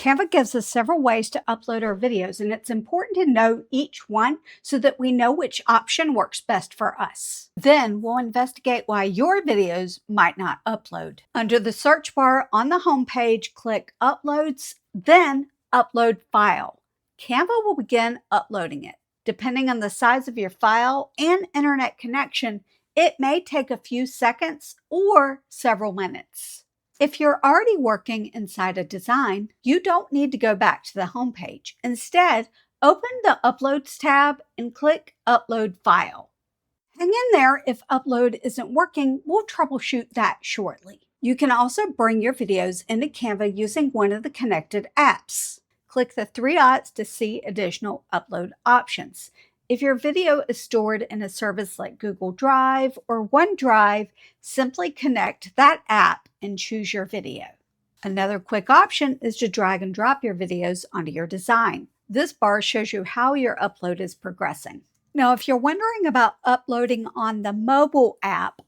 Canva gives us several ways to upload our videos, and it's important to know each one so that we know which option works best for us. Then we'll investigate why your videos might not upload. Under the search bar on the home page, click Uploads, then Upload File. Canva will begin uploading it. Depending on the size of your file and internet connection, it may take a few seconds or several minutes. If you're already working inside a design, you don't need to go back to the home page. Instead, open the Uploads tab and click Upload File. Hang in there if upload isn't working. We'll troubleshoot that shortly. You can also bring your videos into Canva using one of the connected apps. Click the three dots to see additional upload options. If your video is stored in a service like Google Drive or OneDrive, simply connect that app and choose your video. Another quick option is to drag and drop your videos onto your design. This bar shows you how your upload is progressing. Now, if you're wondering about uploading on the mobile app,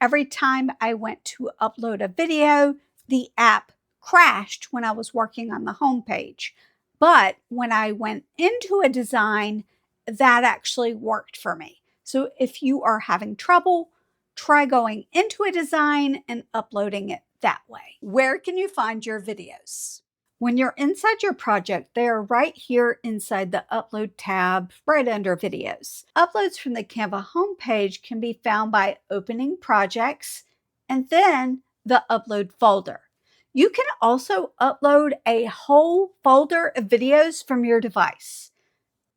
every time I went to upload a video, the app crashed when I was working on the home page. But when I went into a design, that actually worked for me. So if you are having trouble, try going into a design and uploading it that way. Where can you find your videos? When you're inside your project, they are right here inside the Upload tab, right under Videos. Uploads from the Canva homepage can be found by opening Projects and then the Upload folder. You can also upload a whole folder of videos from your device.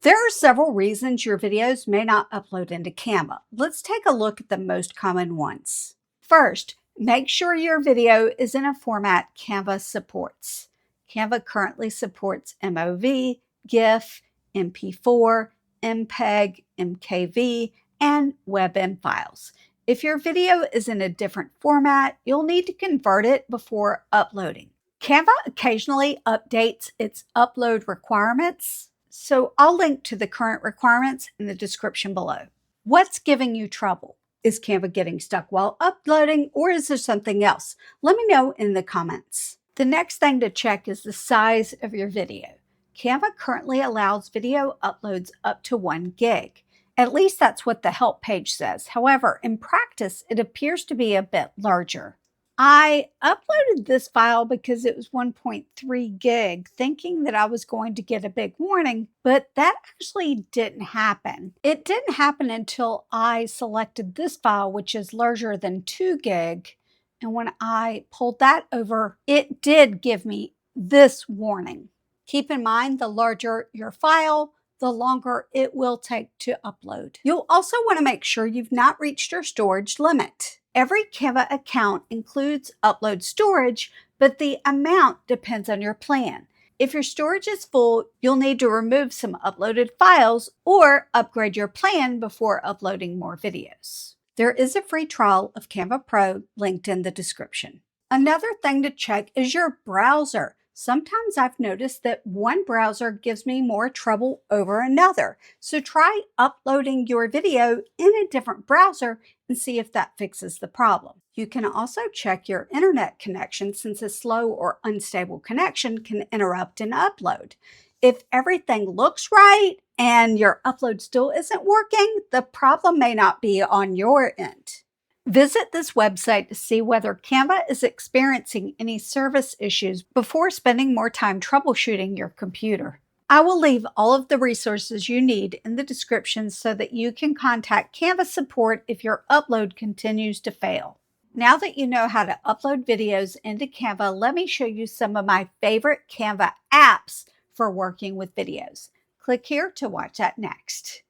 There are several reasons your videos may not upload into Canva. Let's take a look at the most common ones. First, make sure your video is in a format Canva supports. Canva currently supports MOV, GIF, MP4, MPEG, MKV, and WebM files. If your video is in a different format, you'll need to convert it before uploading. Canva occasionally updates its upload requirements, so I'll link to the current requirements in the description below. What's giving you trouble? Is Canva getting stuck while uploading, or is there something else? Let me know in the comments. The next thing to check is the size of your video. Canva currently allows video uploads up to 1 gig. At least that's what the help page says. However, in practice, it appears to be a bit larger. I uploaded this file because it was 1.3 gig, thinking that I was going to get a big warning, but that actually didn't happen. It didn't happen until I selected this file, which is larger than 2 gig. And when I pulled that over, it did give me this warning. Keep in mind, the larger your file, the longer it will take to upload. You'll also want to make sure you've not reached your storage limit. Every Canva account includes upload storage, but the amount depends on your plan. If your storage is full, you'll need to remove some uploaded files or upgrade your plan before uploading more videos. There is a free trial of Canva Pro linked in the description. Another thing to check is your browser. Sometimes I've noticed that one browser gives me more trouble over another. So try uploading your video in a different browser and see if that fixes the problem. You can also check your internet connection, since a slow or unstable connection can interrupt an upload. If everything looks right and your upload still isn't working, the problem may not be on your end. Visit this website to see whether Canva is experiencing any service issues before spending more time troubleshooting your computer. I will leave all of the resources you need in the description so that you can contact Canva Support if your upload continues to fail. Now that you know how to upload videos into Canva, let me show you some of my favorite Canva apps for working with videos. Click here to watch that next.